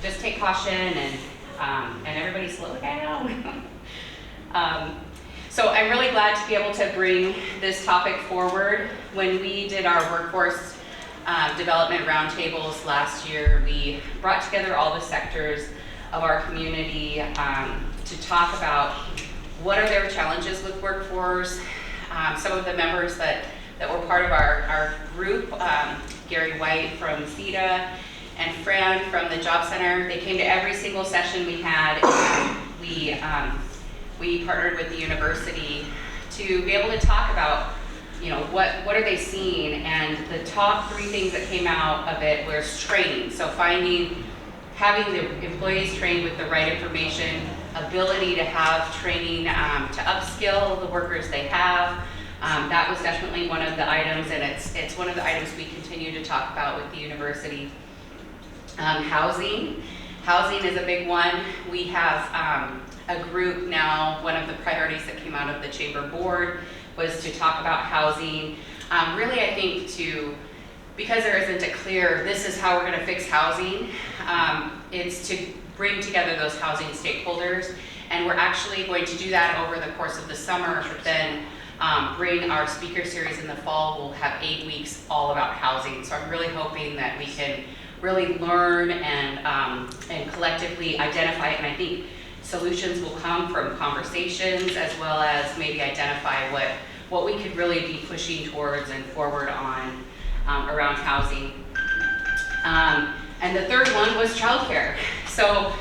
just take caution and everybody slow down. So I'm really glad to be able to bring this topic forward. When we did our workforce development roundtables last year, we brought together all the sectors of our community to talk about what are their challenges with workforce. Some of the members that were part of our group, Gary White from Sitka and Fran from the Job Center, they came to every single session we had. We partnered with the university to be able to talk about, you know, what are they seeing, and the top 3 things that came out of it was training. So having the employees trained with the right information, ability to have training to upskill the workers they have. That was definitely one of the items, and it's one of the items we continue to talk about with the university. Housing is a big one. We have a group now. One of the priorities that came out of the chamber board was to talk about housing. Really, I think because there isn't a clear, this is how we're going to fix housing, it's to bring together those housing stakeholders, and we're actually going to do that over the course of the summer, but then bring our speaker series in the fall. We'll have 8 weeks all about housing. So I'm really hoping that we can really learn and collectively identify it, and I think solutions will come from conversations, as well as maybe identify what we could really be pushing towards and forward on around housing. And the third one was childcare. So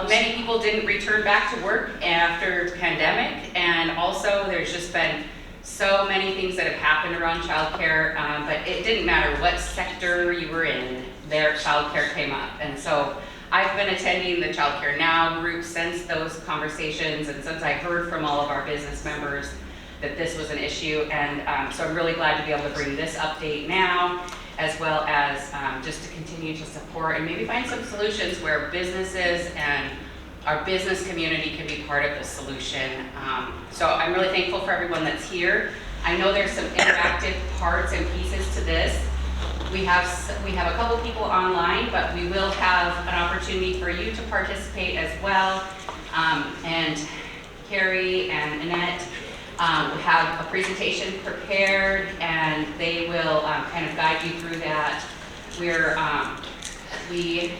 many people didn't return back to work after the pandemic, and also there's just been so many things that have happened around childcare, but it didn't matter what sector you were in, their childcare came up. And so I've been attending the Childcare Now group since those conversations, and since I heard from all of our business members that this was an issue, and so I'm really glad to be able to bring this update now, as well as just to continue to support and maybe find some solutions where businesses and our business community can be part of the solution. So I'm really thankful for everyone that's here. I know there's some interactive parts and pieces to this. We have a couple people online, but we will have an opportunity for you to participate as well. And Carrie and Annette have a presentation prepared, and they will kind of guide you through that. We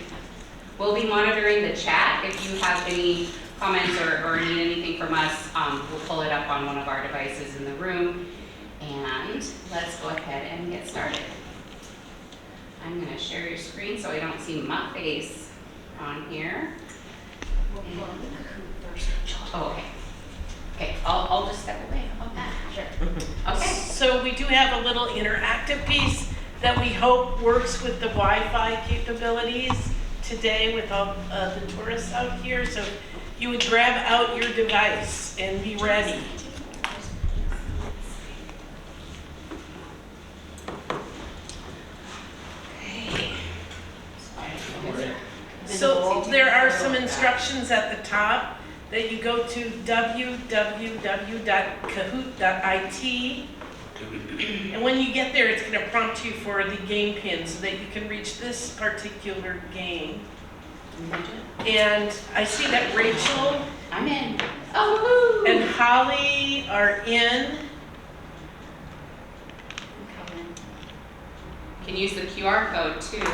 will be monitoring the chat. If you have any comments or need anything from us, we'll pull it up on one of our devices in the room. And let's go ahead and get started. I'm going to share your screen so I don't see my face on here. Oh, okay. Okay, I'll just step away. How about that? Sure. Okay. So we do have a little interactive piece that we hope works with the Wi-Fi capabilities today with all the tourists out here. So you would grab out your device and be ready. So there are some instructions at the top that you go to www.kahoot.it, and when you get there, it's going to prompt you for the game pin so that you can reach this particular game. And I see that Rachel I'm in. Oh, and Holly are in. You can use the QR code too.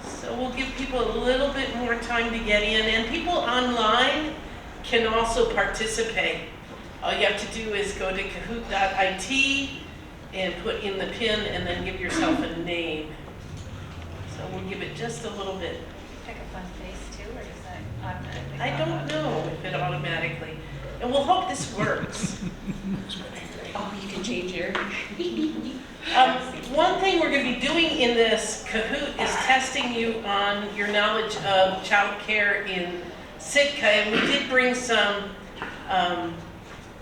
So we'll give people a little bit more time to get in, and people online can also participate. All you have to do is go to kahoot.it and put in the pin and then give yourself a name. So we'll give it just a little bit. Pick a fun face too, or does that automatically? I don't know if it automatically, and we'll hope this works. Oh, you can change your. One thing we're going to be doing in this Kahoot is testing you on your knowledge of child care in Sitka, and we did bring some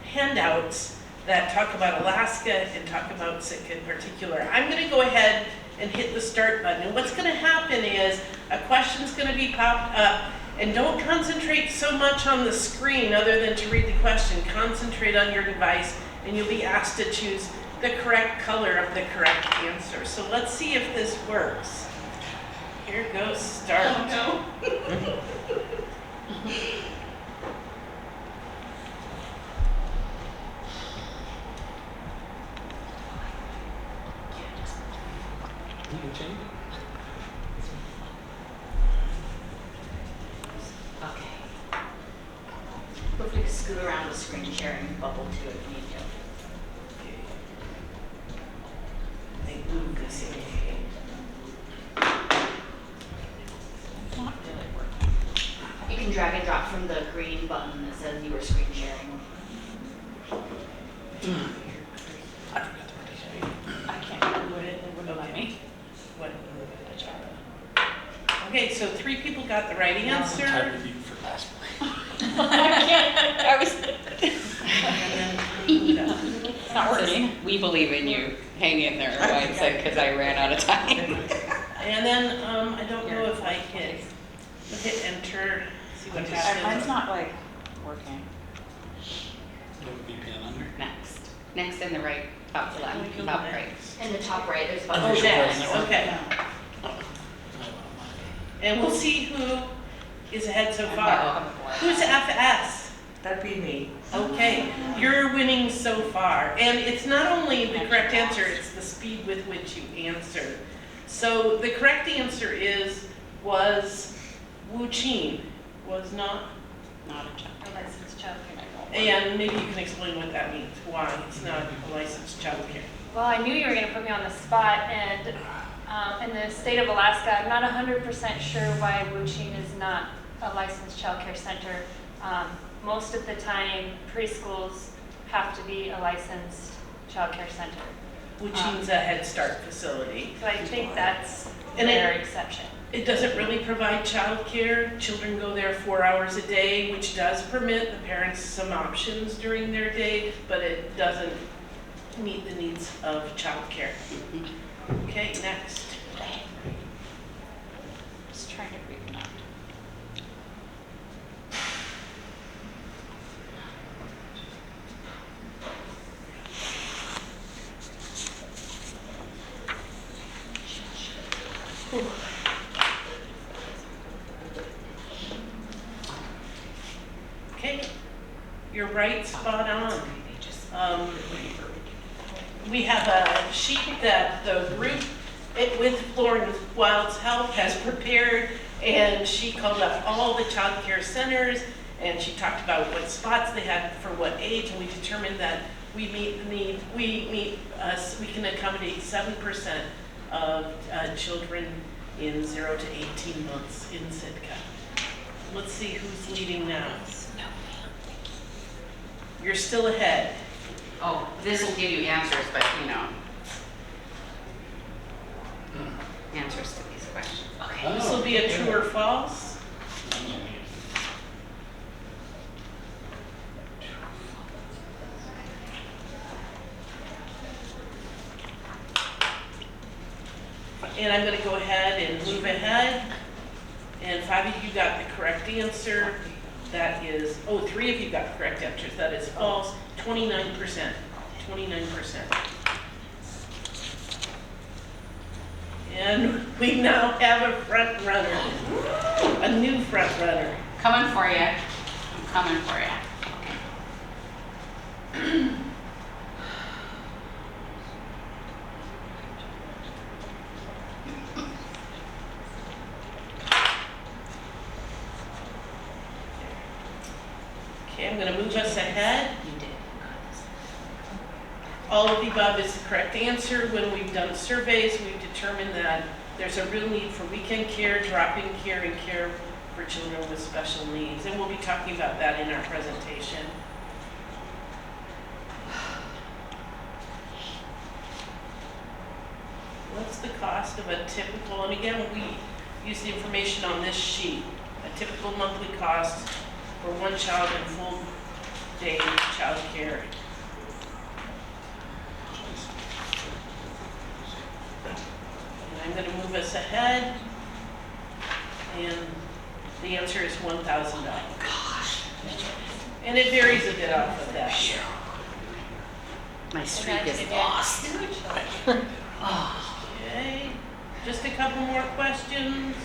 handouts that talk about Alaska and talk about Sitka in particular. I'm going to go ahead and hit the start button, and what's going to happen is a question's going to be popped up, and don't concentrate so much on the screen other than to read the question. Concentrate on your device, and you'll be asked to choose the correct color of the correct answer. So let's see if this works. Here goes start. Oh, You can change it. Okay. Hopefully scoot around the screen sharing bubble too if you need to. I moved this in. Not really working. You can drag and drop from the green button that says you were screen sharing. I forgot to participate. I can't do it, it wouldn't let me. What? Okay, so 3 people got the right answer. Tied with you for last place. I was. And then It's not working. We believe in you. Hang in there, I said, because I ran out of time. And then, I don't know if I can hit enter, see what happens. Mine's not like working. You have a VPN under? Next in the right, top left, top right. In the top right, there's a Oh, button. next, okay. I have And we'll see who is ahead so Oh, far. Who's FS? That'd be me. Okay, you're winning so far. And it's not only the correct answer, it's the speed with which you answer. So the correct answer was Wu Qin, was not. Not a child. A licensed childcare. And maybe you can explain what that means, why it's not a licensed childcare. Well, I knew you were gonna put me on the spot, and in the state of Alaska, I'm not 100% sure why Wuching is not a licensed childcare center. Most of the time, preschools have to be a licensed childcare center. Wu Qin's a Head Start facility. So I think that's And their exception. It doesn't really provide childcare. Children go there 4 hours a day, which does permit the parents some options during their day, but it doesn't meet the needs of childcare. Okay, next. Just trying to reconnect. Okay, you're right, spot on. We have a sheet that the group, with Lauren Wild's help, has prepared, and she called up all the child care centers, and she talked about what spots they had for what age, and we determined that we meet the need, we can accommodate 7% of children in 0 to 18 months in Sitka. Let's see who's leading now. You're still ahead. Oh, this will give you answers, but answers to these questions. Okay. This will be a true or false. And I'm going to go ahead and move ahead. And 5 of you got the correct answer. That is, 3 of you got the correct answers. That is false. 29%. 29%. And we now have a front runner. A new front runner. Coming for you. I'm coming for you. Okay, I'm going to move us ahead. You did. All of the above is the correct answer. When we've done surveys, we've determined that there's a real need for weekend care, drop-in care, and care for children with special needs. And we'll be talking about that in our presentation. What's the cost of a typical, and again, we use the information on this sheet, a typical monthly cost for one child in full day child care. And I'm going to move us ahead, and the answer is $1,000. And it varies a bit off of that. My streak is Imagine lost. if you had 2 children. Oh, Okay. Just a couple more questions.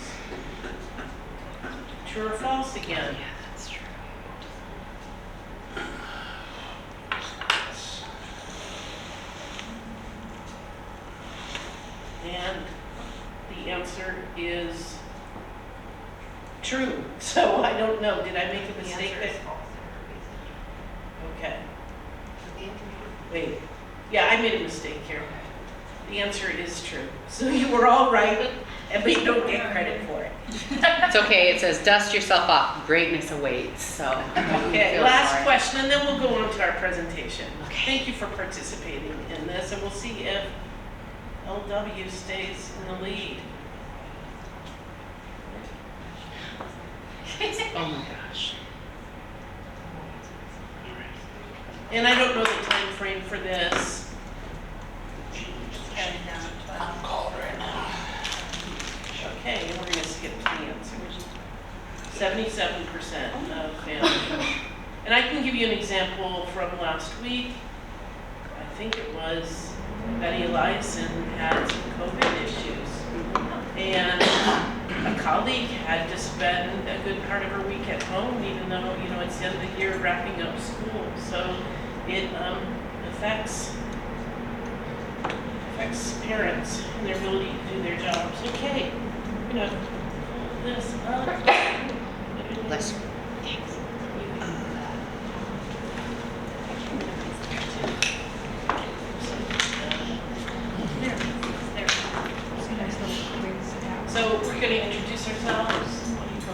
True or false again? Yeah, that's true. And the answer is true. So I don't know. Did I make a mistake there? Okay. Wait. Yeah, I made a mistake here. The answer is true. So you were all right, but you don't get credit for it. It's okay, it says dust yourself off, greatness awaits, so. Okay, Feel last sorry. question, and then we'll go on to our presentation. Okay. Thank you for participating in this, and we'll see if LW stays in the lead. Oh my gosh. And I don't know the time frame for this. I'm called right now. Okay, and we're gonna skip to the answers. 77% of families. And I can give you an example from last week. I think it was Betty Eliason had some COVID issues. And a colleague had to spend a good part of her week at home, even though, you know, it's the end of the year wrapping up school. So it affects parents and their ability to do their jobs. Okay, I'm gonna pull this up. Bless you. Thanks. So we're gonna introduce ourselves. Why don't you go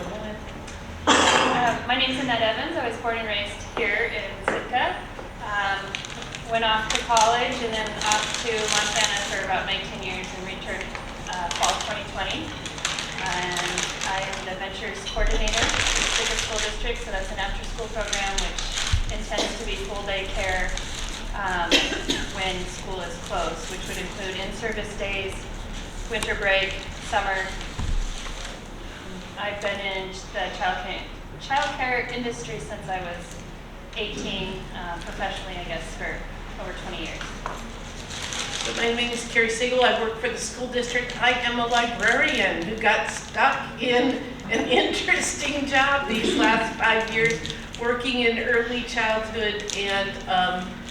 ahead? My name's Annette Evans. I was born and raised here in Sitka. Went off to college and then off to Montana for about 19 years and returned fall 2020. And I am the Ventures Coordinator for the Sitka School District, so that's an after-school program which intends to be full-day care when school is closed, which would include in-service days, winter break, summer. I've been in the childcare industry since I was 18, professionally, I guess, for over 20 years. So my name is Carrie Siegel. I work for the school district. I am a librarian who got stuck in an interesting job these last 5 years, working in early childhood and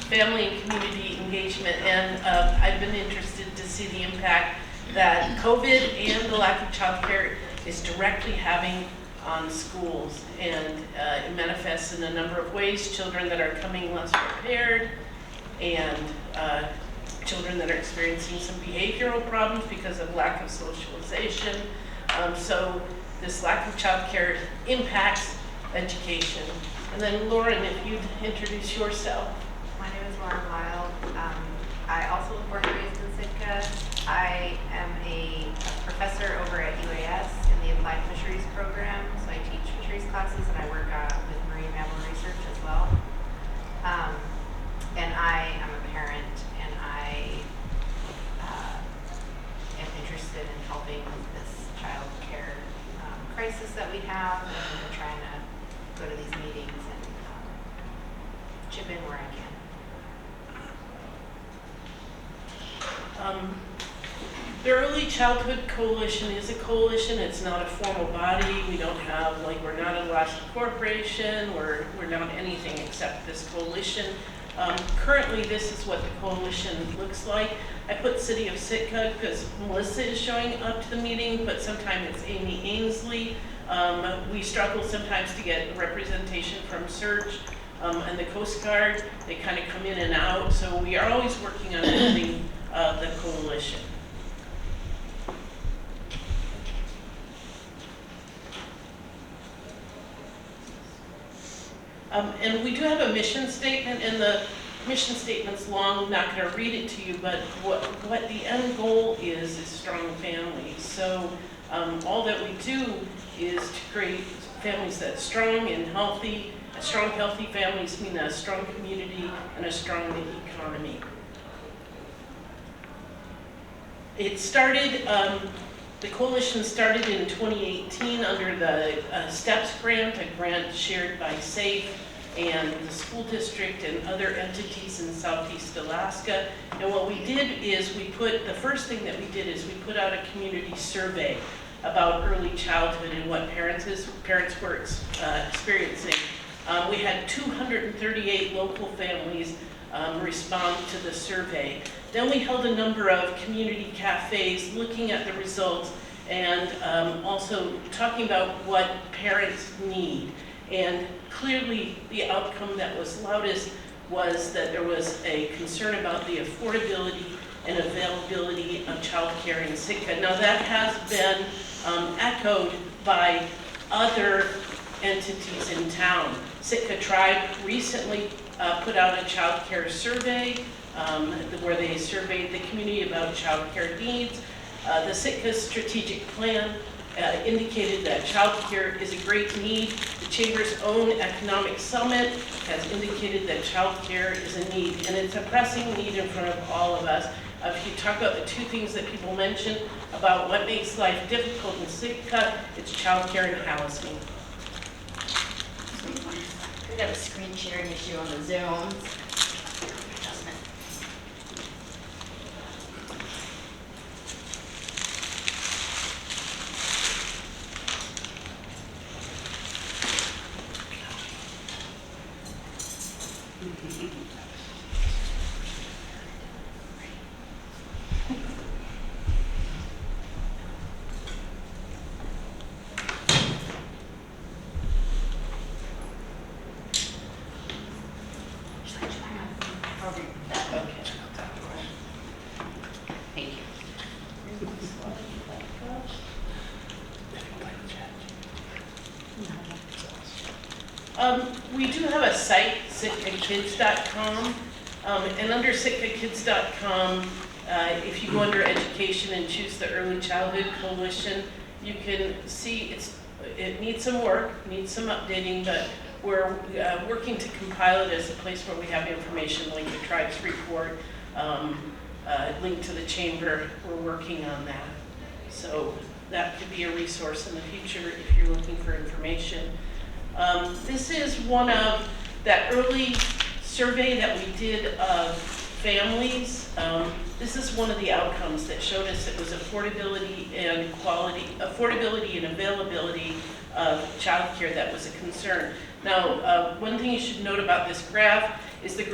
family and community engagement. And I've been interested to see the impact that COVID and the lack of childcare is directly having on schools. And it manifests in a number of ways. Children that are coming less prepared, and children that are experiencing some behavioral problems because of lack of socialization. So this lack of childcare impacts education. And then Lauren, if you'd introduce yourself. My name is Lauren Lyle. I also was born and raised in Sitka. I am a professor over at UAS in the Applied Fisheries program. So I teach fisheries classes and I work with marine mammal research as well. And I am a parent, and I am interested in helping with this child care crisis that we have, and I'm trying to go to these meetings and chip in where I can. The Early Childhood Coalition is a coalition. It's not a formal body. We don't have, we're not a Alaska corporation. We're not anything except this coalition. Currently, this is what the coalition looks like. I put City of Sitka because Melissa is showing up to the meeting, but sometimes it's Amy Ainsley. We struggle sometimes to get representation from Search and the Coast Guard. They kind of come in and out, so we are always working on building the coalition. And we do have a mission statement, and the mission statement's long. I'm not going to read it to you, but what the end goal is strong families. So all that we do is to create families that's strong and healthy. Strong, healthy families mean a strong community and a strong economy. It started, the coalition started in 2018 under the STEPS grant, a grant shared by SAFE and the school district and other entities in Southeast Alaska. And what we did is the first thing that we did is we put out a community survey about early childhood and what parents were experiencing. We had 238 local families respond to the survey. Then we held a number of community cafes looking at the results and also talking about what parents need. And clearly the outcome that was loudest was that there was a concern about the affordability and availability of childcare in Sitka. Now that has been echoed by other entities in town. Sitka Tribe recently put out a child care survey where they surveyed the community about child care needs. The Sitka strategic plan indicated that child care is a great need. The Chamber's own economic summit has indicated that child care is a need, and it's a pressing need in front of all of us. If you talk about the two things that people mentioned about what makes life difficult in Sitka, it's child care and housing. We got a screen sharing issue on the Zoom. Thank you. We do have a site, sitkakids.com, and under sitkakids.com, if you go under education and choose the Early Childhood Coalition, you can see it needs some work, needs some updating, but we're working to compile it as a place where we have information, link to Tribe's report, link to the Chamber. We're working on that. So that could be a resource in the future if you're looking for information. This is one of that early survey that we did of families. This is one of the outcomes that showed us it was affordability and availability of childcare that was a concern. Now, one thing you should note about this graph is the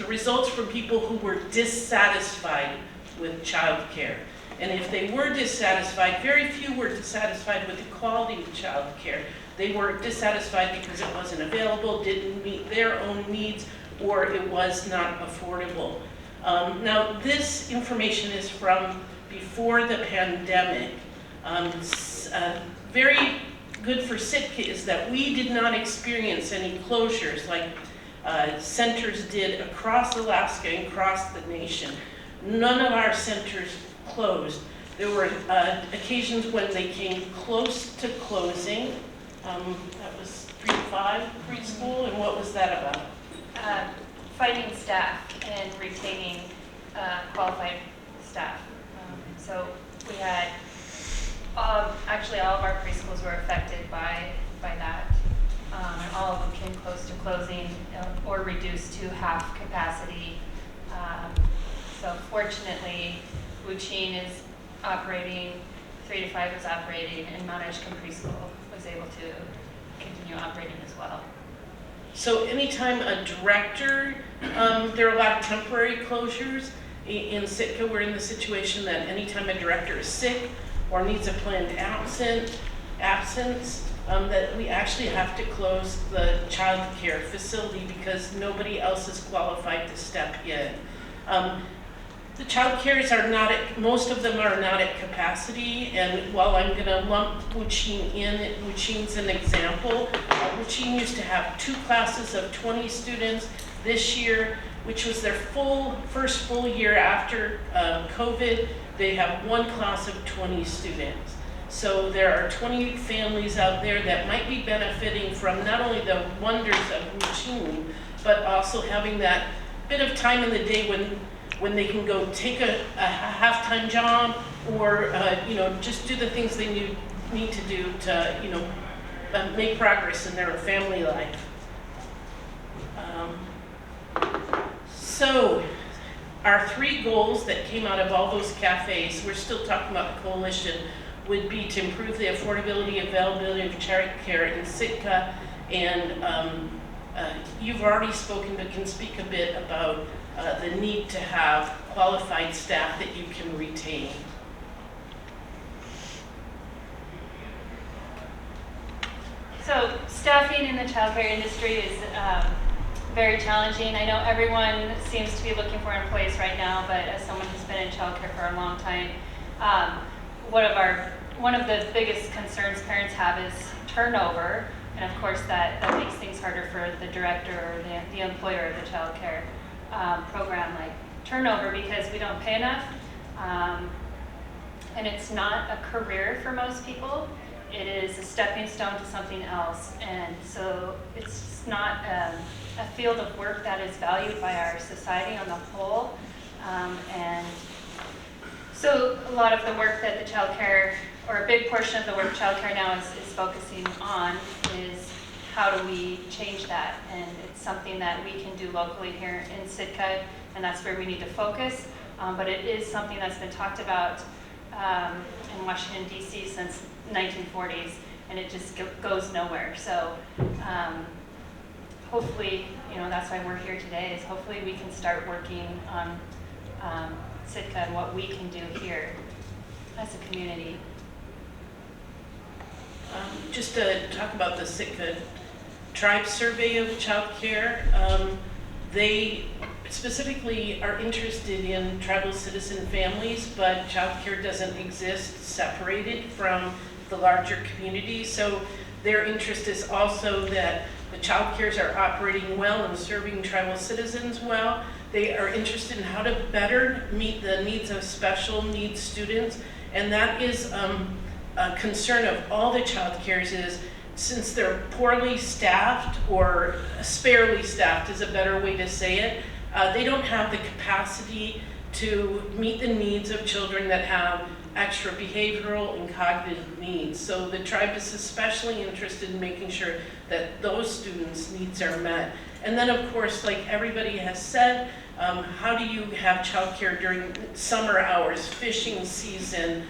results from people who were dissatisfied with childcare. And if they were dissatisfied, very few were dissatisfied with the quality of childcare. They were dissatisfied because it wasn't available, didn't meet their own needs, or it was not affordable. Now, this information is from before the pandemic. Very good for Sitka is that we did not experience any closures like centers did across Alaska and across the nation. None of our centers closed. There were occasions when they came close to closing. That was 3 to 5 preschool, and what was that about? Finding staff and retaining qualified staff. So we had, actually all of our preschools were affected by that. And all of them came close to closing or reduced to half capacity. So fortunately, Wuching is operating, 3 to 5 is operating, and Mount Edgecombe Preschool was able to continue operating as well. So anytime a director, there are a lot of temporary closures. In Sitka, we're in the situation that anytime a director is sick or needs a planned absence, that we actually have to close the child care facility because nobody else is qualified to step in. The child cares are not at, most of them are not at capacity, and while I'm going to lump Wuching in, Wuching's an example. Wuching used to have 2 classes of 20 students. This year, which was their first full year after COVID, they have 1 class of 20 students. So there are 20 families out there that might be benefiting from not only the wonders of Wuching, but also having that bit of time in the day when they can go take a half-time job or just do the things they need to do to make progress in their family life. So our 3 goals that came out of all those cafes, we're still talking about the coalition, would be to improve the affordability, availability of child care in Sitka, and you've already spoken but can speak a bit about the need to have qualified staff that you can retain. So staffing in the childcare industry is very challenging. I know everyone seems to be looking for employees right now, but as someone who's been in childcare for a long time, one of the biggest concerns parents have is turnover, and of course that makes things harder for the director or the employer of the childcare program, like turnover, because we don't pay enough, and it's not a career for most people. It is a stepping stone to something else, and so it's not a field of work that is valued by our society on the whole, and so a lot of the work that the childcare, or a big portion of the work childcare now is focusing on, is how do we change that, and it's something that we can do locally here in Sitka, and that's where we need to focus, but it is something that's been talked about in Washington, D.C. since 1940s, and it just goes nowhere. So hopefully, that's why we're here today, is hopefully we can start working on Sitka and what we can do here as a community. Just to talk about the Sitka Tribe Survey of Child Care, they specifically are interested in tribal citizen families, but child care doesn't exist separated from the larger community. So their interest is also that the child cares are operating well and serving tribal citizens well. They are interested in how to better meet the needs of special needs students, and that is a concern of all the child cares, is since they're poorly staffed, or sparely staffed is a better way to say it, they don't have the capacity to meet the needs of children that have extra behavioral and cognitive needs. So the tribe is especially interested in making sure that those students' needs are met. And then of course, like everybody has said, how do you have childcare during summer hours, fishing season,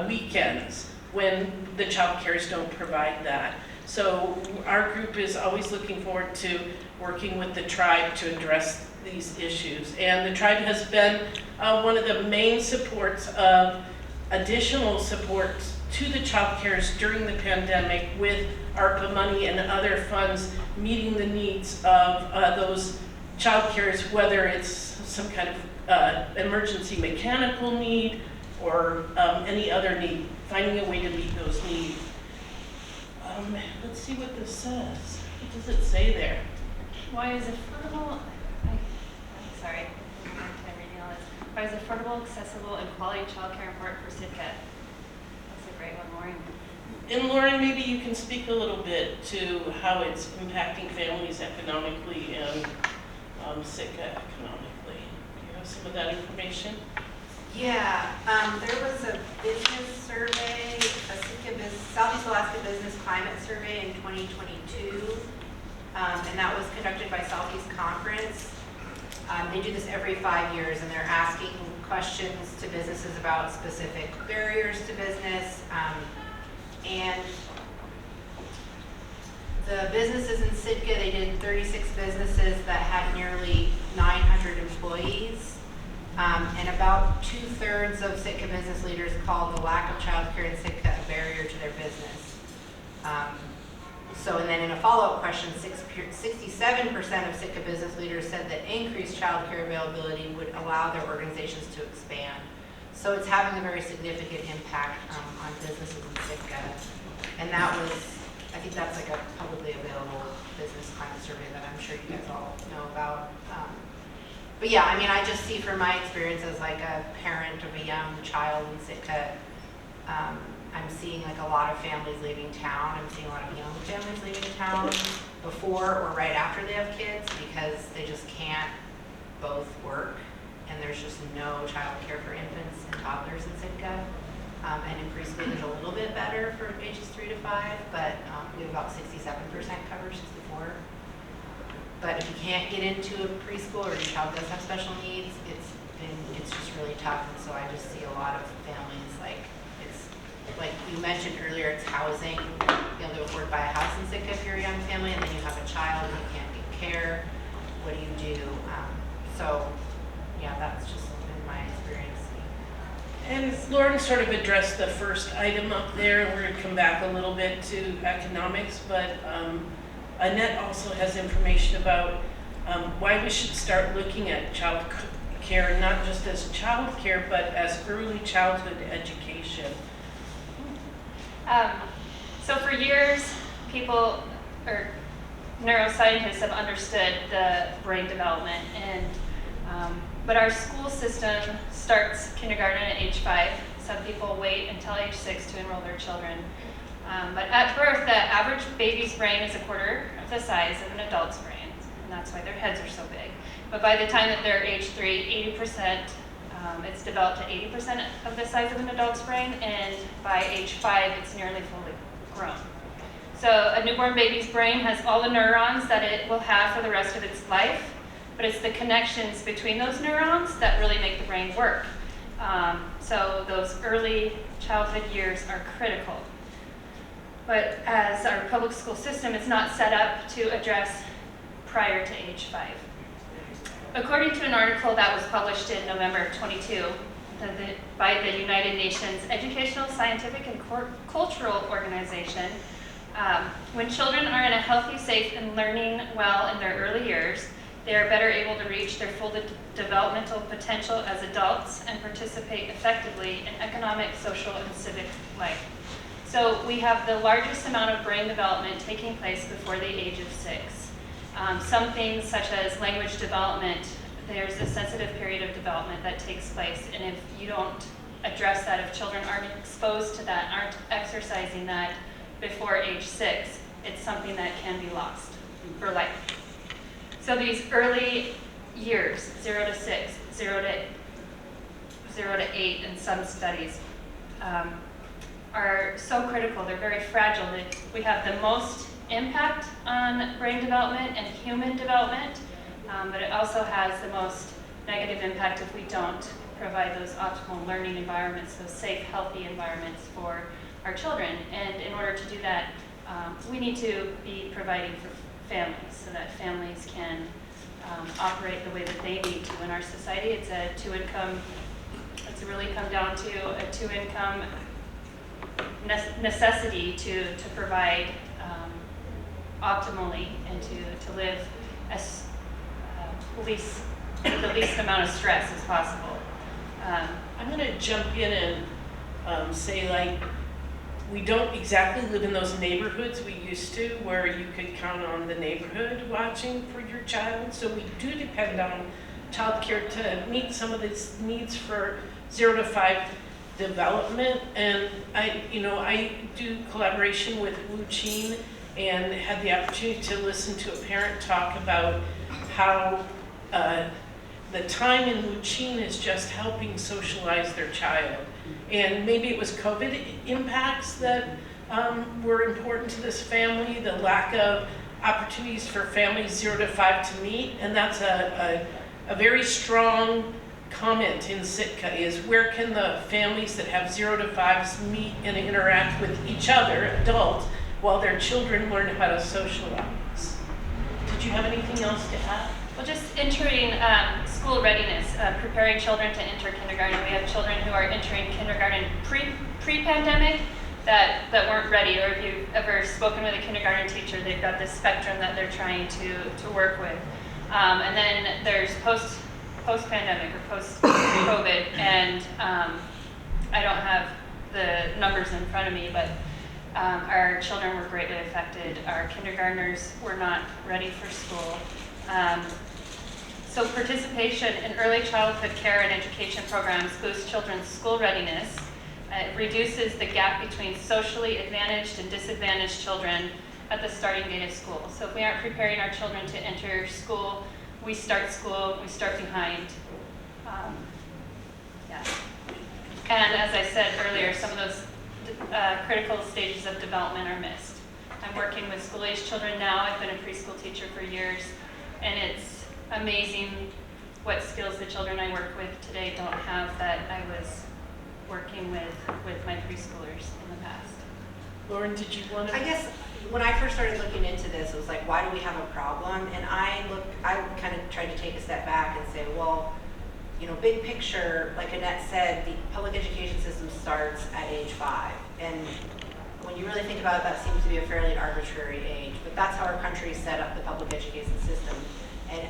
weekends, when the child cares don't provide that? So our group is always looking forward to working with the tribe to address these issues. And the tribe has been one of the main supports of additional supports to the child cares during the pandemic, with ARPA money and other funds meeting the needs of those child cares, whether it's some kind of emergency mechanical need or any other need, finding a way to meet those needs. Let's see what this says. What does it say there? Why is affordable, sorry, I'm reading all this. Why is affordable, accessible, and quality childcare important for Sitka? That's a great one, Lauren. And Lauren, maybe you can speak a little bit to how it's impacting families economically and Sitka economically. Do you have some of that information? Yeah, there was a business survey, a Southeast Alaska Business Climate Survey in 2022, and that was conducted by Southeast Conference. They do this every 5 years, and they're asking questions to businesses about specific barriers to business, and the businesses in Sitka, they did 36 businesses that had nearly 900 employees. And about 2/3 of Sitka business leaders called the lack of childcare in Sitka a barrier to their business. And then in a follow-up question, 67% of Sitka business leaders said that increased childcare availability would allow their organizations to expand. So it's having a very significant impact on businesses in Sitka. And that was, I think that's like a publicly available business climate survey that I'm sure you guys all know about. But yeah, I mean, I just see from my experience as like a parent of a young child in Sitka, I'm seeing like a lot of families leaving town. I'm seeing a lot of young families leaving town before or right after they have kids, because they just can't both work, and there's just no child care for infants and toddlers in Sitka. And in preschool, there's a little bit better for ages 3 to 5, but we have about 67% coverage, 64. But if you can't get into a preschool or your child does have special needs, it's just really tough. And so I just see a lot of families, like, it's like you mentioned earlier, it's housing. Being able to afford to buy a house in Sitka if you're a young family, and then you have a child and you can't get care. What do you do? So yeah, that's just been my experience. And Lauren sort of addressed the first item up there. We're going to come back a little bit to economics, but Annette also has information about why we should start looking at child care, not just as child care, but as early childhood education. So for years, people or neuroscientists have understood the brain development, and but our school system starts kindergarten at age 5. Some people wait until age 6 to enroll their children. But at birth, the average baby's brain is a quarter of the size of an adult's brain, and that's why their heads are so big. But by the time that they're age 3, 80%, it's developed to 80% of the size of an adult's brain, and by age 5, it's nearly fully grown. So a newborn baby's brain has all the neurons that it will have for the rest of its life, but it's the connections between those neurons that really make the brain work. So those early childhood years are critical. But as our public school system is not set up to address prior to age 5. According to an article that was published in November of 22 by the United Nations Educational, Scientific, and Cultural Organization, when children are in a healthy, safe, and learning well in their early years, they are better able to reach their full developmental potential as adults and participate effectively in economic, social, and civic life. So we have the largest amount of brain development taking place before the age of 6. Some things such as language development, there's a sensitive period of development that takes place, and if you don't address that, if children aren't exposed to that, aren't exercising that before age 6, it's something that can be lost for life. So these early years, 0 to 6, 0 to 8 in some studies, are so critical. They're very fragile. We have the most impact on brain development and human development, but it also has the most negative impact if we don't provide those optimal learning environments, those safe, healthy environments for our children. And in order to do that, we need to be providing for families so that families can operate the way that they need to in our society. It's really come down to a two-income necessity to provide optimally and to live as with the least amount of stress as possible. I'm going to jump in and say, like, we don't exactly live in those neighborhoods we used to where you could count on the neighborhood watching for your child. So we do depend on childcare to meet some of these needs for 0 to 5 development. And I do collaboration with Wu Chin and had the opportunity to listen to a parent talk about how the time in Wu Chin is just helping socialize their child. And maybe it was COVID impacts that were important to this family, the lack of opportunities for families 0 to 5 to meet. And that's a very strong comment in Sitka, is where can the families that have 0 to 5s meet and interact with each other, adults, while their children learn how to socialize. Did you have anything else to add? Well, just entering school readiness, preparing children to enter kindergarten. We have children who are entering kindergarten pre-pandemic that weren't ready, or if you've ever spoken with a kindergarten teacher, they've got this spectrum that they're trying to work with. And then there's post-pandemic or post-COVID, and I don't have the numbers in front of me, but our children were greatly affected. Our kindergartners were not ready for school. So participation in early childhood care and education programs boosts children's school readiness. It reduces the gap between socially advantaged and disadvantaged children at the starting date of school. So if we aren't preparing our children to enter school, we start behind. Yeah. And as I said earlier, some of those critical stages of development are missed. I'm working with school-age children now. I've been a preschool teacher for years, and it's amazing what skills the children I work with today don't have that I was working with my preschoolers in the past. Lauren, did you want to? I guess when I first started looking into this, it was like, why do we have a problem? And I kind of tried to take a step back and say, well, you know, big picture, like Annette said, the public education system starts at age 5. And when you really think about it, that seems to be a fairly arbitrary age, but that's how our country set up the public education system. And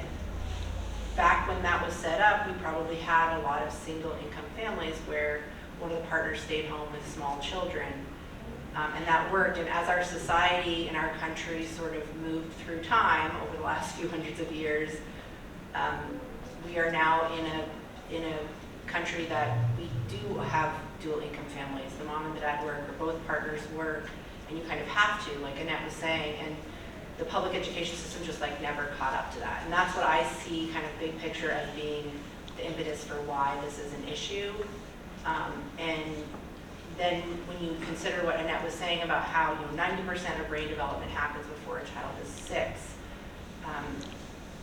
back when that was set up, we probably had a lot of single income families where one of the partners stayed home with small children. And that worked. And as our society and our country sort of moved through time over the last few hundreds of years, we are now in a country that we do have dual income families. The mom and the dad work, or both partners work, and you kind of have to, like Annette was saying. And the public education system just like never caught up to that. And that's what I see kind of big picture as being the impetus for why this is an issue. And then when you consider what Annette was saying about how 90% of brain development happens before a child is 6,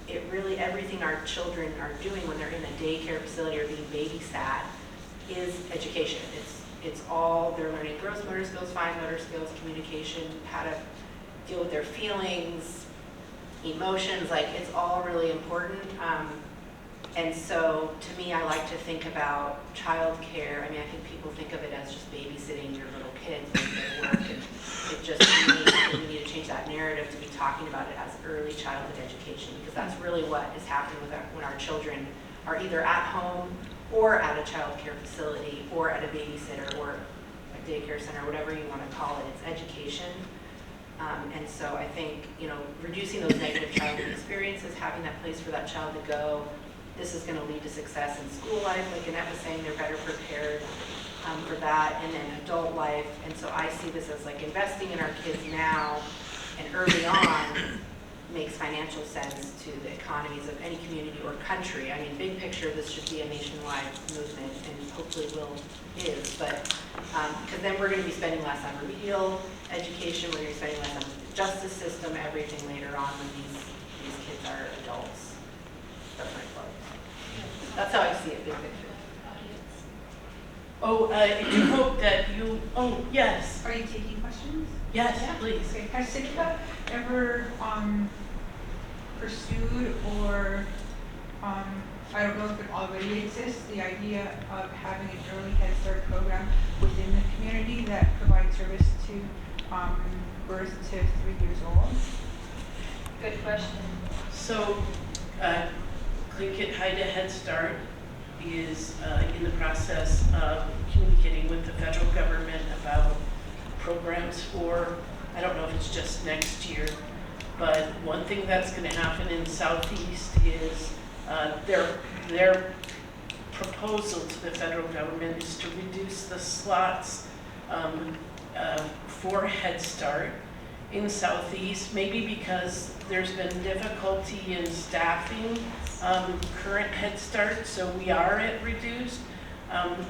it really, everything our children are doing when they're in a daycare facility or being babysat is education. It's all, they're learning gross motor skills, fine motor skills, communication, how to deal with their feelings, emotions, like it's all really important. And so to me, I like to think about childcare. I mean, I think people think of it as just babysitting your little kids when they work, and it just, we need to change that narrative to be talking about it as early childhood education, because that's really what is happening with when our children are either at home or at a child care facility or at a babysitter or a daycare center, whatever you want to call it. It's education. And so I think, reducing those negative childhood experiences, having that place for that child to go, this is going to lead to success in school life. Like Annette was saying, they're better prepared for that, and then adult life. And so I see this as like investing in our kids now and early on makes financial sense to the economies of any community or country. I mean, big picture, this should be a nationwide movement, and hopefully is. But because then we're going to be spending less on remedial education, we're going to be spending less on the justice system, everything later on when these kids are adults. That's my quote. That's how I see it, big picture. Oh, I do hope that you, yes. Are you taking questions? Yes, Yeah. please. Okay. Has Sitka ever pursued or, I don't know if it already exists, the idea of having an early Head Start program within the community that provides service to birth to 3 years old? Good question. So, Plinkett Haida Head Start is in the process of communicating with the federal government about programs for, I don't know if it's just next year, but one thing that's going to happen in Southeast is their proposal to the federal government is to reduce the slots for Head Start in Southeast, maybe because there's been difficulty in staffing current Head Start, so we are at reduced,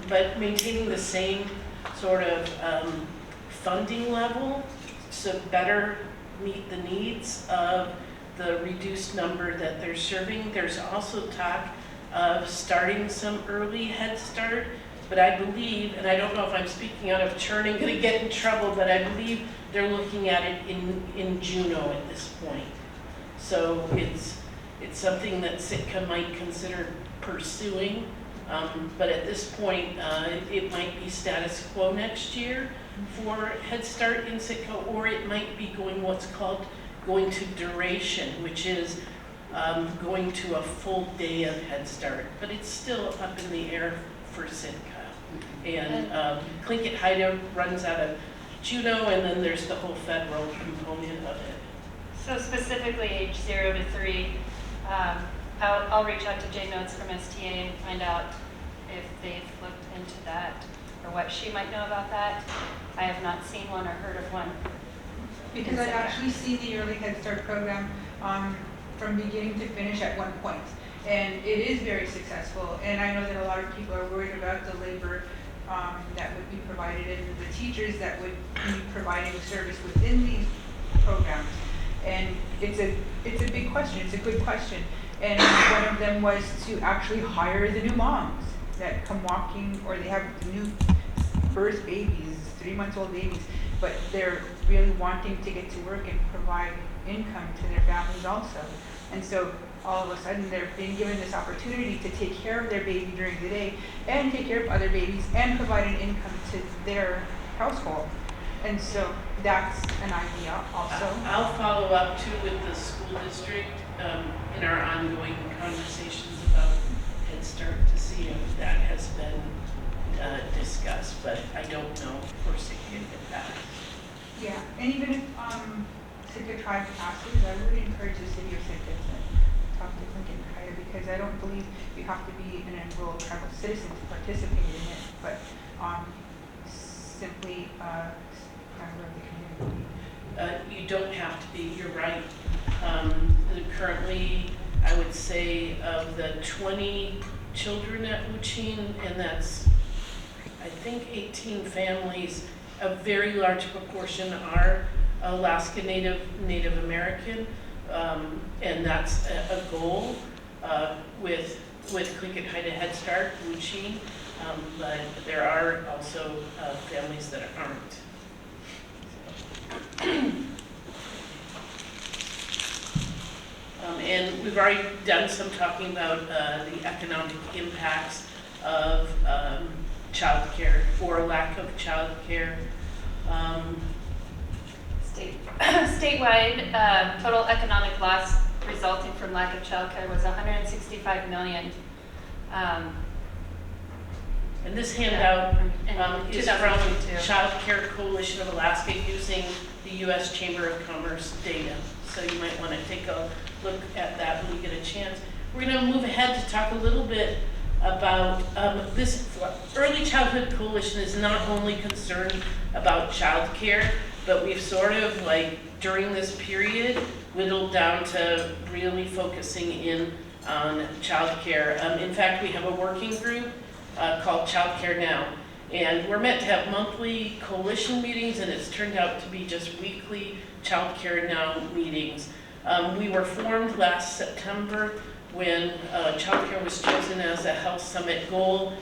but maintaining the same sort of funding level to better meet the needs of the reduced number that they're serving. There's also talk of starting some early Head Start, but I believe, and I don't know if I'm speaking out of turn and going to get in trouble, but I believe they're looking at it in Juneau at this point. So it's something that Sitka might consider pursuing, but at this point, it might be status quo next year for Head Start in Sitka, or it might be what's called going to duration, which is going to a full day of Head Start, but it's still up in the air for Sitka. And Plinkett Haida runs out of Juneau, and then there's the whole federal component of it. So specifically age 0 to 3, I'll reach out to Jay Notes from STA and find out if they've looked into that or what she might know about that. I have not seen one or heard of one. Because I've actually seen the early Head Start program from beginning to finish at one point. And it is very successful. And I know that a lot of people are worried about the labor that would be provided and the teachers that would be providing service within these programs. And it's a big question, it's a good question. And one of them was to actually hire the new moms that come walking, or they have new birth babies, 3-month-old babies, but they're really wanting to get to work and provide income to their families also. And so all of a sudden they're being given this opportunity to take care of their baby during the day and take care of other babies and provide an income to their household. And so that's an idea also. I'll follow up too with the school district in our ongoing conversations about Head Start to see if that has been discussed, but I don't know for Sitka if that. Yeah, and even if Sitka tried passes, I would encourage the city of Sitka to talk to Lincoln Kaya, because I don't believe you have to be an enrolled tribal citizen to participate in it, but simply member of the community. You don't have to be, you're right. Currently, I would say of the 20 children at Wuching, and that's, I think, 18 families, a very large proportion are Alaska Native American, and that's a goal with Clinton Haida Head Start, Wuching, but there are also families that aren't. And we've already done some talking about the economic impacts of childcare or lack of childcare. Statewide, total economic loss resulting from lack of childcare was $165 million. And this handout in is from 2022. Child Care Coalition of Alaska using the U.S. Chamber of Commerce data. So you might want to take a look at that when you get a chance. We're going to move ahead to talk a little bit about this Early Childhood Coalition is not only concerned about child care, but we've sort of, like, during this period, whittled down to really focusing in on child care. In fact, we have a working group called Child Care Now. And we're meant to have monthly coalition meetings, and it's turned out to be just weekly Child Care Now meetings. We were formed last September when child care was chosen as a health summit goal.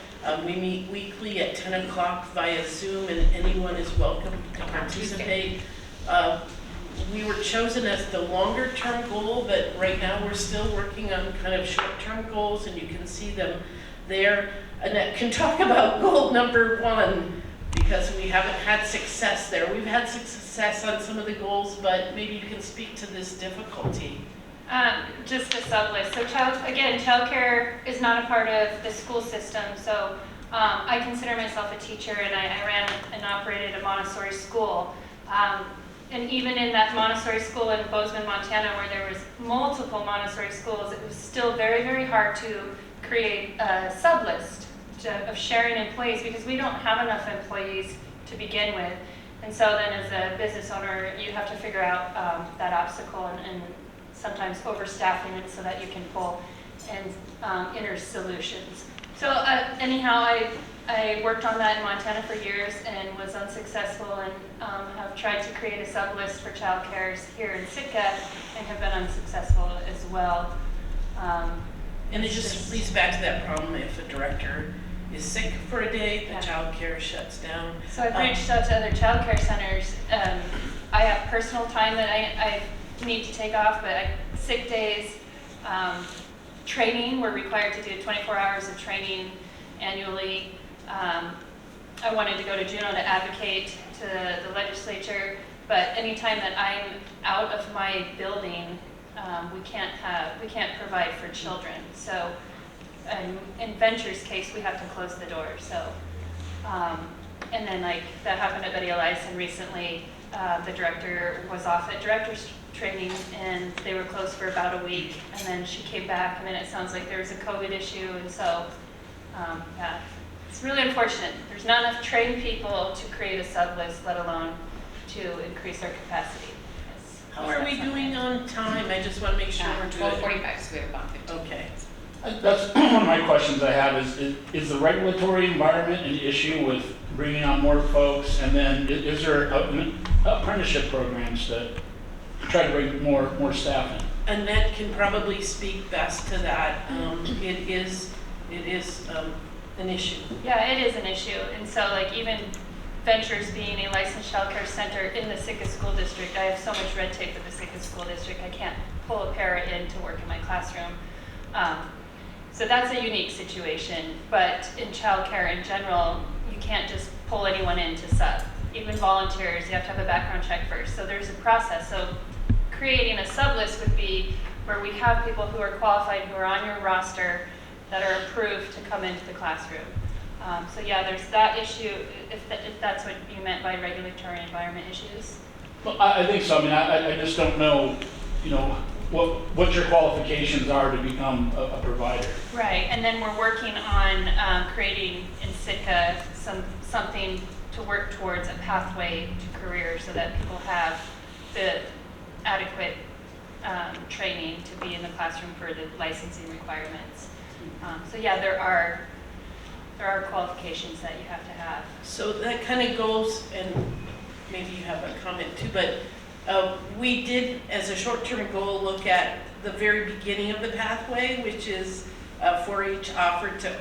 We meet weekly at 10 o'clock via Zoom, and anyone is welcome to participate. We were chosen as the longer term goal, but right now we're still working on kind of short-term goals, and you can see them there. Annette can talk about goal number 1, because we haven't had success there. We've had success on some of the goals, but maybe you can speak to this difficulty. Just a sub-list. So childcare is not a part of the school system. So I consider myself a teacher, and I ran and operated a Montessori school. And even in that Montessori school in Bozeman, Montana, where there was multiple Montessori schools, it was still very, very hard to create a sub-list of sharing employees, because we don't have enough employees to begin with. And so then as a business owner, you have to figure out that obstacle and sometimes overstaffing it so that you can pull and inner solutions. So anyhow, I worked on that in Montana for years and was unsuccessful, and have tried to create a sub-list for childcare here in Sitka and have been unsuccessful as well. And it just leads back to that problem: if a director is sick for a day, the child care shuts down. So I've reached out to other child care centers. I have personal time that I need to take off, but sick days, training, we're required to do 24 hours of training annually. I wanted to go to Juneau to advocate to the legislature, but anytime that I'm out of my building, we can't provide for children. So in Venture's case, we have to close the door. So, and then like that happened at Betty Eliason recently. The director was off at director's training, and they were closed for about a week, and then she came back, and then it sounds like there was a COVID issue, and so yeah, it's really unfortunate. There's not enough trained people to create a sub-list, let alone to increase our capacity. How are we doing on time? I just want to make sure we're good. 12:45, so we have about 15. Okay. That's one of my questions I have is the regulatory environment an issue with bringing on more folks? And then is there apprenticeship programs that try to bring more staff in? Annette can probably speak best to that. It is an issue. Yeah, it is an issue. And so like even Ventures being a licensed childcare center in the Sitka School District, I have so much red tape with the Sitka School District, I can't pull a para in to work in my classroom. So that's a unique situation, but in childcare in general, you can't just pull anyone in to sub. Even volunteers, you have to have a background check first. So there's a process. So creating a sub list would be where we have people who are qualified, who are on your roster, that are approved to come into the classroom. So yeah, there's that issue, if that's what you meant by regulatory environment issues. Well, I think so. I mean, I just don't know, what your qualifications are to become a provider. Right, and then we're working on creating in Sitka something to work towards a pathway to career so that people have the adequate training to be in the classroom for the licensing requirements. So yeah, there are qualifications that you have to have. So that kind of goes, and maybe you have a comment too, but we did, as a short-term goal, look at the very beginning of the pathway, which is 4-H offered to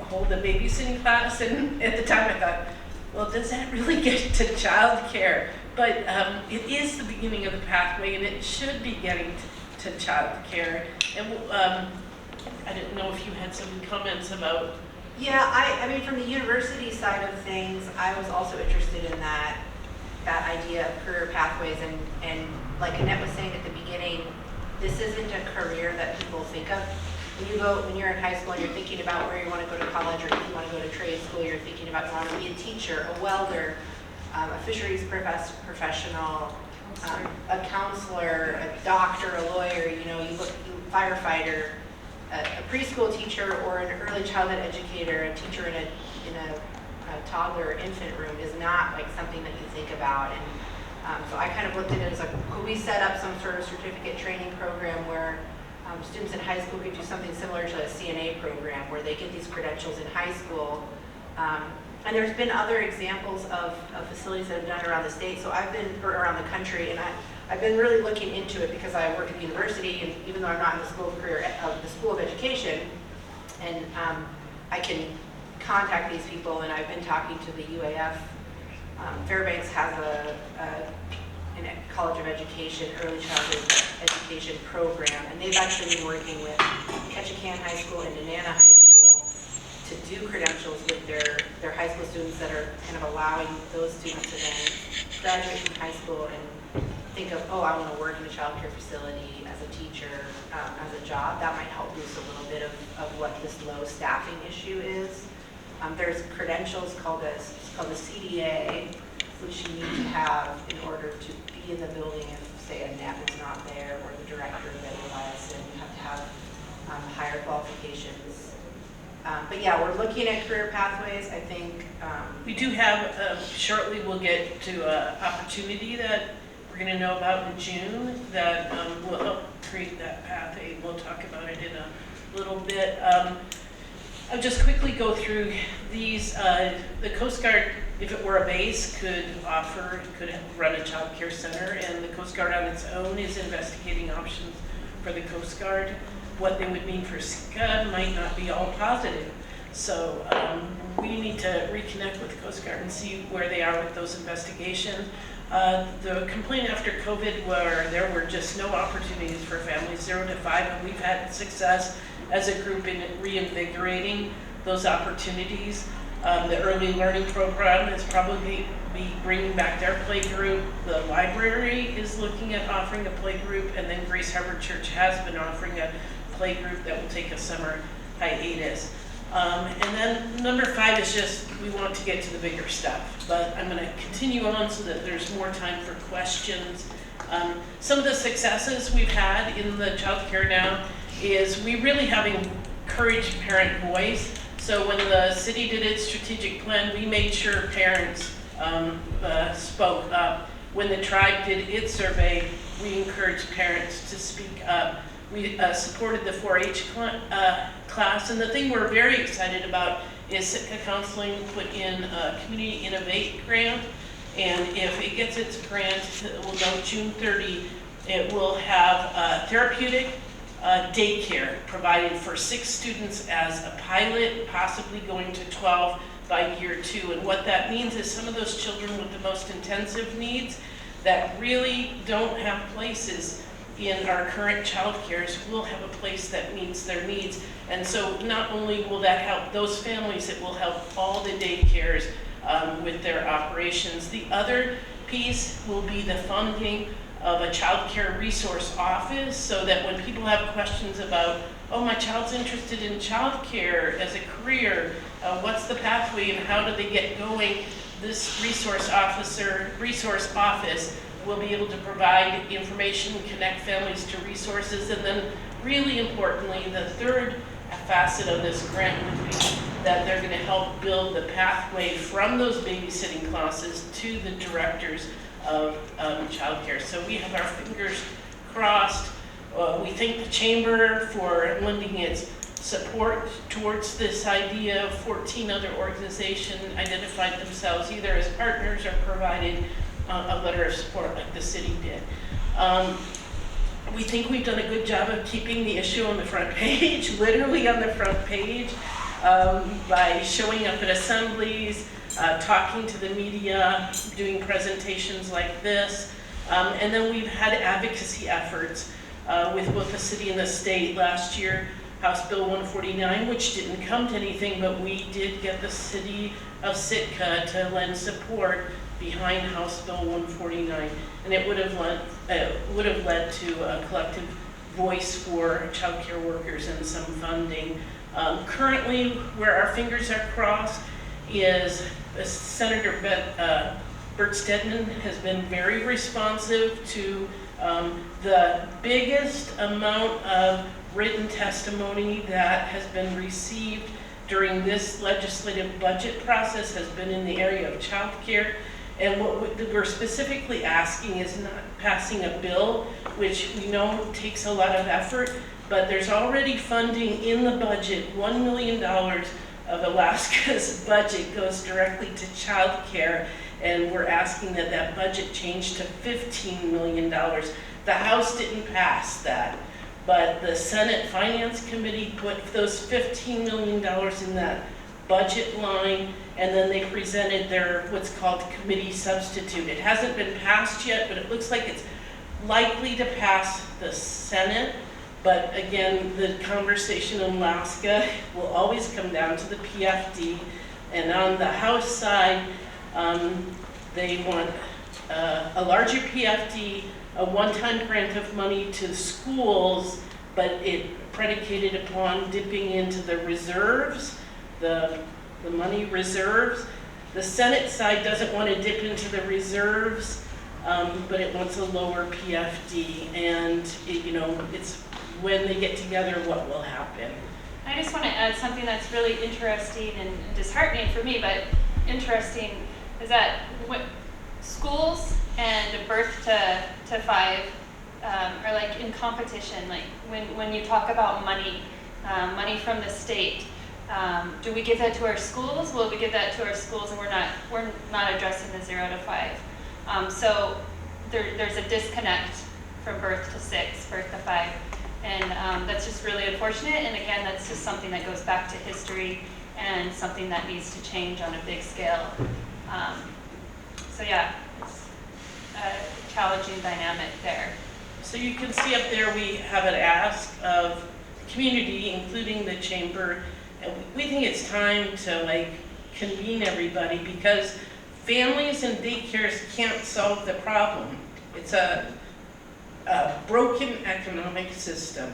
hold a babysitting class, and at the time I thought, well, does that really get to childcare? But it is the beginning of the pathway, and it should be getting to childcare. And I didn't know if you had some comments about. Yeah, I mean, from the university side of things, I was also interested in that idea of career pathways, and like Annette was saying at the beginning, this isn't a career that people think of. When you're in high school and you're thinking about where you want to go to college, or if you want to go to trade school, you're thinking about you want to be a teacher, a welder, a fisheries professional, a counselor, a doctor, a lawyer, firefighter, a preschool teacher, or an early childhood educator, a teacher in a toddler or infant room is not like something that you think about. And so I kind of looked at it as like, could we set up some sort of certificate training program where students in high school could do something similar to a CNA program where they get these credentials in high school. And there's been other examples of facilities that have done around the state, or around the country, and I've been really looking into it because I work at the university, and even though I'm not in the School of Education, and I can contact these people, and I've been talking to the UAF. Fairbanks has a College of Education, early childhood education program, and they've actually been working with Ketchikan High School and Nenana High School to do credentials with their high school students that are kind of allowing those students to then graduate from high school and think of, I want to work in a child care facility as a teacher, as a job. That might help boost a little bit of what this low staffing issue is. There's credentials called the CDA, which you need to have in order to be in the building if, say, Annette was not there, or the director of WISN. You have to have higher qualifications. But yeah, we're looking at career pathways. I think We do have, shortly we'll get to an opportunity that we're going to know about in June that will help create that pathway. We'll talk about it in a little bit. I'll just quickly go through these. The Coast Guard, if it were a base, could run a child care center, and the Coast Guard on its own is investigating options for the Coast Guard. What they would mean for Sitka might not be all positive. So we need to reconnect with the Coast Guard and see where they are with those investigations. The complaint after COVID where there were just no opportunities for families 0 to 5, and we've had success as a group in reinvigorating those opportunities. The early learning program is probably be bringing back their play group. The library is looking at offering a play group, and then Grace Harbor Church has been offering a play group that will take a summer hiatus. And then number 5 is just, we want to get to the bigger stuff, but I'm going to continue on so that there's more time for questions. Some of the successes we've had in the child care now is we really have encouraged parent voice. So when the city did its strategic plan, we made sure parents spoke up. When the tribe did its survey, we encouraged parents to speak up. We supported the 4-H class, and the thing we're very excited about is Sitka Counseling put in a Community Innovate grant, and if it gets its grant, we'll know June 30, it will have therapeutic daycare provided for 6 students as a pilot, possibly going to 12 by year 2. And what that means is some of those children with the most intensive needs that really don't have places in our current child cares will have a place that meets their needs. And so not only will that help those families, it will help all the daycares with their operations. The other piece will be the funding of a child care resource office, so that when people have questions about, oh, my child's interested in child care as a career, what's the pathway and how do they get going, this resource office will be able to provide information, connect families to resources, and then really importantly, the third facet of this grant would be that they're going to help build the pathway from those babysitting classes to the directors of childcare. So we have our fingers crossed. We thank the Chamber for lending its support towards this idea. 14 other organizations identified themselves either as partners or provided a letter of support like the city did. We think we've done a good job of keeping the issue on the front page, literally on the front page, by showing up at assemblies, talking to the media, doing presentations like this. And then we've had advocacy efforts with both the city and the state. Last year, House Bill 149, which didn't come to anything, but we did get the city of Sitka to lend support behind House Bill 149, and it would have led to a collective voice for child care workers and some funding. Currently, where our fingers are crossed is Senator Bert Stedman has been very responsive to the biggest amount of written testimony that has been received during this legislative budget process has been in the area of child care. And what we're specifically asking is not passing a bill, which we know takes a lot of effort, but there's already funding in the budget. $1 million of Alaska's budget goes directly to child care, and we're asking that that budget change to $15 million. The House didn't pass that, but the Senate Finance Committee put those $15 million in that budget line, and then they presented their what's called committee substitute. It hasn't been passed yet, but it looks like it's likely to pass the Senate. But again, the conversation in Alaska will always come down to the PFD. And on the House side, they want a larger PFD, a one-time grant of money to schools, but it predicated upon dipping into the reserves, the money reserves. The Senate side doesn't want to dip into the reserves, but it wants a lower PFD, and it's when they get together what will happen. I just want to add something that's really interesting and disheartening for me, but interesting, is that what schools and birth to 5 are like in competition. Like when you talk about money from the state. Do we give that to our schools? Well, we give that to our schools, and we're not addressing the 0 to 5. So there's a disconnect from birth to 6, birth to 5, and that's just really unfortunate. And again, that's just something that goes back to history and something that needs to change on a big scale. So yeah, it's a challenging dynamic there. So you can see up there we have an ask of the community, including the Chamber. And we think it's time to convene everybody, because families and daycares can't solve the problem. It's a broken economic system.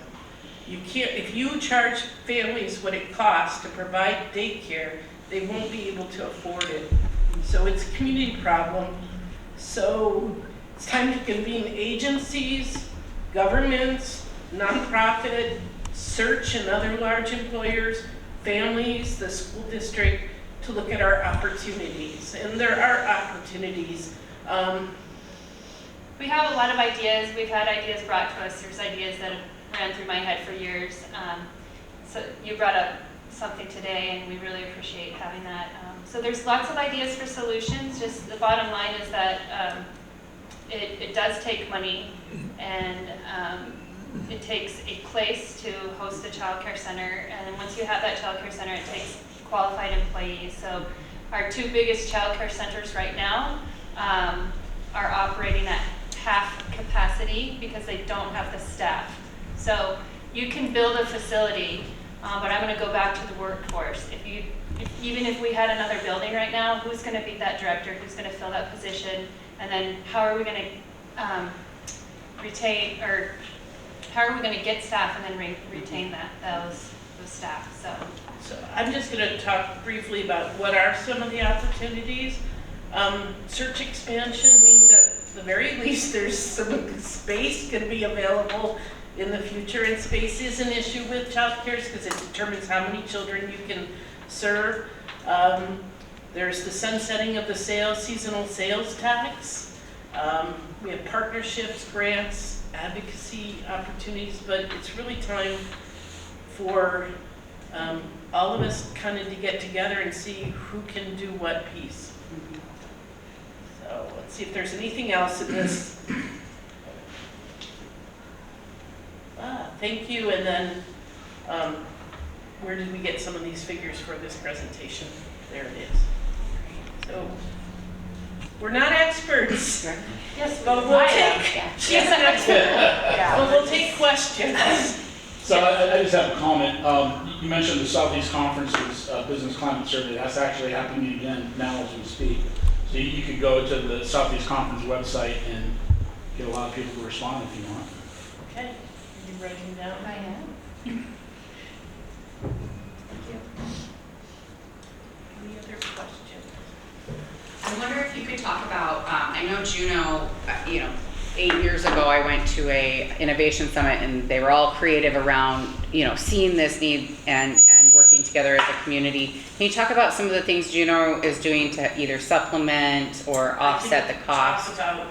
You can't, if you charge families what it costs to provide daycare, they won't be able to afford it. So it's a community problem. So it's time to convene agencies, governments, nonprofit, search and other large employers, families, the school district, to look at our opportunities. And there are opportunities. We have a lot of ideas. We've had ideas brought to us. There's ideas that ran through my head for years. So you brought up something today, and we really appreciate having that. So there's lots of ideas for solutions. Just the bottom line is that it does take money, and it takes a place to host a child care center. And then once you have that child care center, it takes qualified employees. So our two biggest child care centers right now are operating at half capacity because they don't have the staff. So you can build a facility, but I'm going to go back to the workforce. Even if we had another building right now, who's going to be that director? Who's going to fill that position? And then how are we going to retain, or how are we going to get staff and then retain those staff? So I'm just going to talk briefly about what are some of the opportunities. Search expansion means that at the very least there's some space going to be available in the future, and space is an issue with child care because it determines how many children you can serve. There's the sunsetting of the seasonal sales tax. We have partnerships, grants, advocacy opportunities, but it's really time for all of us kind of to get together and see who can do what piece. So let's see if there's anything else in this. Thank you. And then where did we get some of these figures for this presentation? There it is. So we're not experts. Yes, But we'll take, she's an expert. But we'll take questions. So I just have a comment. You mentioned the Southeast Conference's Business Climate Survey. That's actually happening again now as we speak. So you could go to the Southeast Conference website and get a lot of people to respond if you want. Okay, are you writing down? I am. Thank you. Any other questions? I wonder if you could talk about, I know Juneau, 8 years ago I went to a innovation summit and they were all creative around, seeing this need and working together as a community. Can you talk about some of the things Juneau is doing to either supplement or offset the cost? Talk about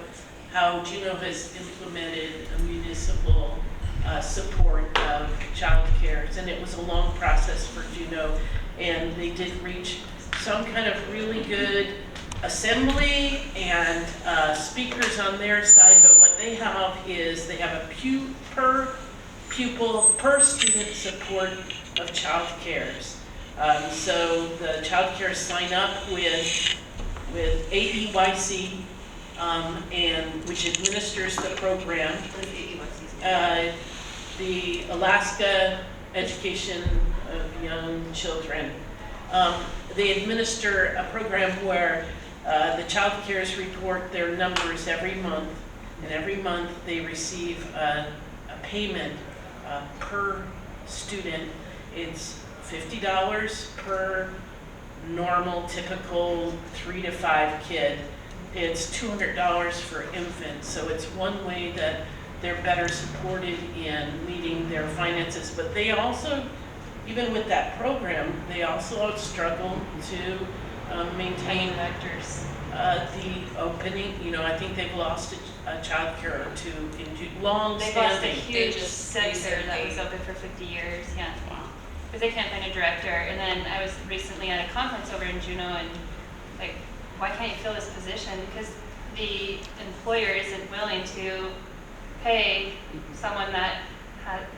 how Juneau has implemented a municipal support of child care, and it was a long process for Juneau, and they did reach some kind of really good assembly and speakers on their side, but what they have is they have a per pupil, per student support of child cares. So the child cares sign up with AEYC, and which administers the program. The Alaska Education of Young Children. They administer a program where the child cares report their numbers every month, and every month they receive a payment per student. It's $50 per normal, typical 3 to 5 kid. It's $200 for infants, so it's one way that they're better supported in meeting their finances. But they also, even with that program, they also struggle to maintain Vectors. the opening. I think they've lost a child care or two in long They lost a standing. huge just sector recently- that was open for 50 years, yeah. Wow. Because they can't find a director. And then I was recently at a conference over in Juneau, and why can't you fill this position? Because the employer isn't willing to pay someone that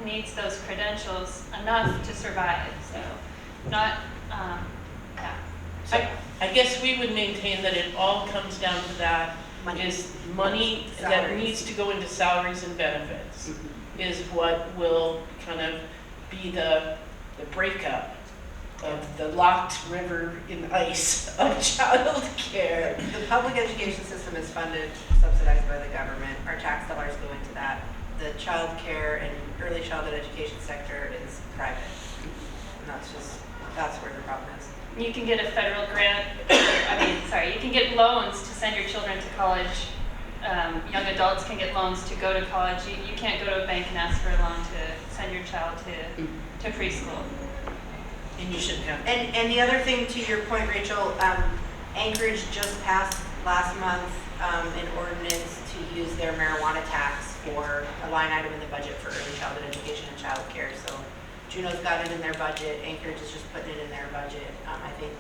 needs those credentials enough to survive. So, yeah. So I guess we would maintain that it all comes down to that, is money that Salaries. needs to go into salaries and benefits, is what will kind of be the breakup of the locked river in ice of child care. The public education system is funded, subsidized by the government. Our tax dollars go into that. The child care and early childhood education sector is private. And that's where the problem is. You can get a federal grant, you can get loans to send your children to college. Young adults can get loans to go to college. You can't go to a bank and ask for a loan to send your child to preschool. And you shouldn't have. And the other thing, to your point, Rachel, Anchorage just passed last month an ordinance to use their marijuana tax for a line item in the budget for early childhood education and childcare. So Juneau's got it in their budget, Anchorage is just putting it in their budget. I think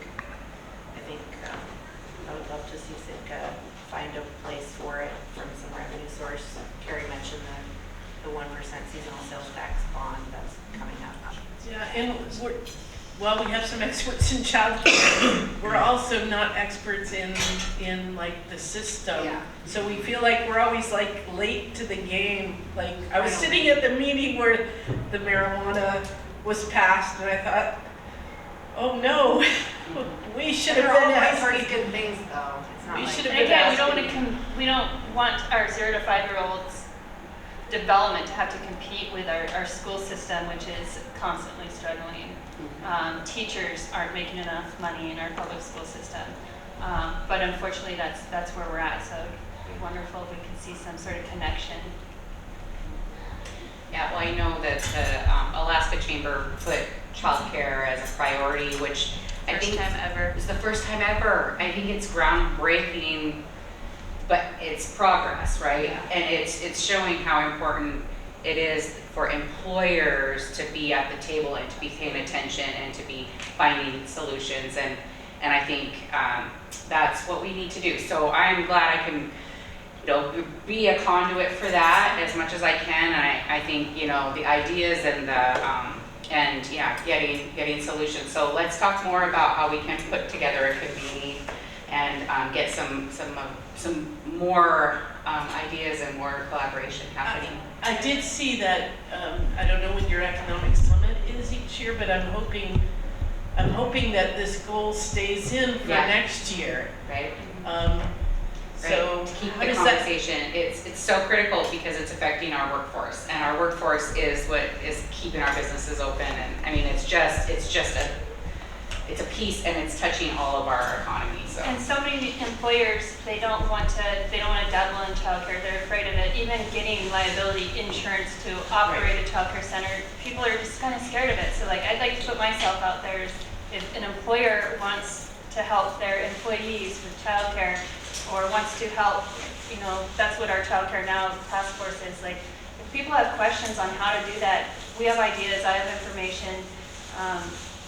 I would love to see Sitka find a place for it from some revenue source. Carrie mentioned the 1% seasonal sales tax bond that's coming up. Yeah, and while we have some experts in childcare, we're also not experts in like the system. Yeah. So we feel like we're always like late to the game. Like I was I know. sitting at the meeting where the marijuana was passed, and I thought, oh no, we should have They're been always pretty asking. good things though. It's not We like. should have And been again, asking. we don't want our 0 to 5-year-olds development to have to compete with our school system, which is constantly struggling. Teachers aren't making enough money in our public school system. But unfortunately, that's where we're at. So it'd be wonderful if we could see some sort of connection. Yeah, well, I know that the Alaska Chamber put childcare as a priority, which I First think time ever. is the first time ever. I think it's groundbreaking, but it's progress, right? Yeah. And it's showing how important it is for employers to be at the table and to be paying attention and to be finding solutions. And I think that's what we need to do. So I'm glad I can, be a conduit for that as much as I can. And I think, the ideas and getting solutions. So let's talk more about how we can put together a convening and get some more ideas and more collaboration happening. I did see that, I don't know when your economic summit is each year, but I'm hoping that this goal stays in for Yeah. next year. Right? So Keep how the does that, conversation. It's so critical because it's affecting our workforce, and our workforce is what is keeping our businesses open. And I mean, it's a piece, and it's touching all of our economy. So And so many employers, they don't want to dabble in childcare. They're afraid of it. Even getting liability insurance to operate a childcare center, people are just kind of scared of it. So like, I'd like to put myself out there. If an employer wants to help their employees with childcare, or wants to help, that's what our Childcare Now task force is. Like, if people have questions on how to do that, we have ideas, I have information,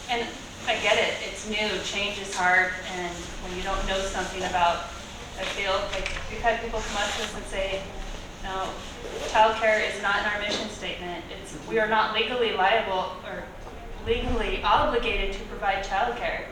and I get it, it's new, change is hard, and when you don't know something about a field, like, we've had people come up to us and say, no, childcare is not in our mission statement. We are not legally liable or legally obligated to provide childcare.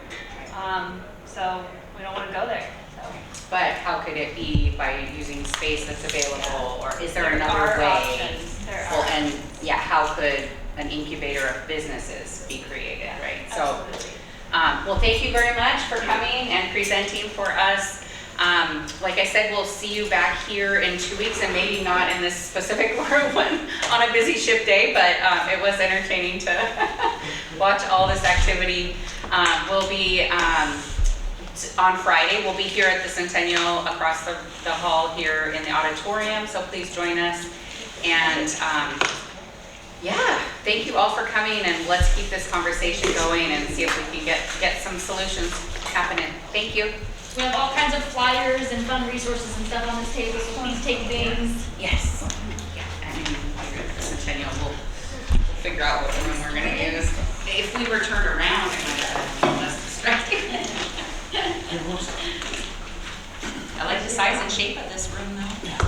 So we don't want to go there. So. but how could it be by using space that's available, or is there There another are way? options. There Well, are. and how could an incubator of businesses be created, right? So, Absolutely. well, thank you very much for coming and presenting for us. Like I said, we'll see you back here in 2 weeks, and maybe not in this specific room on a busy shift day, but it was entertaining to watch all this activity. We'll be on Friday. We'll be here at the Centennial across the hall here in the auditorium, so please join us. And thank you all for coming, and let's keep this conversation going and see if we can get some solutions happening. Thank you. We have all kinds of flyers and fun resources and stuff on this table, so please take things. Yes. Yeah, and here at the Centennial, we'll figure out what room we're gonna use. If we were turned around, it might have been less distracting. I like the size and shape of this room though.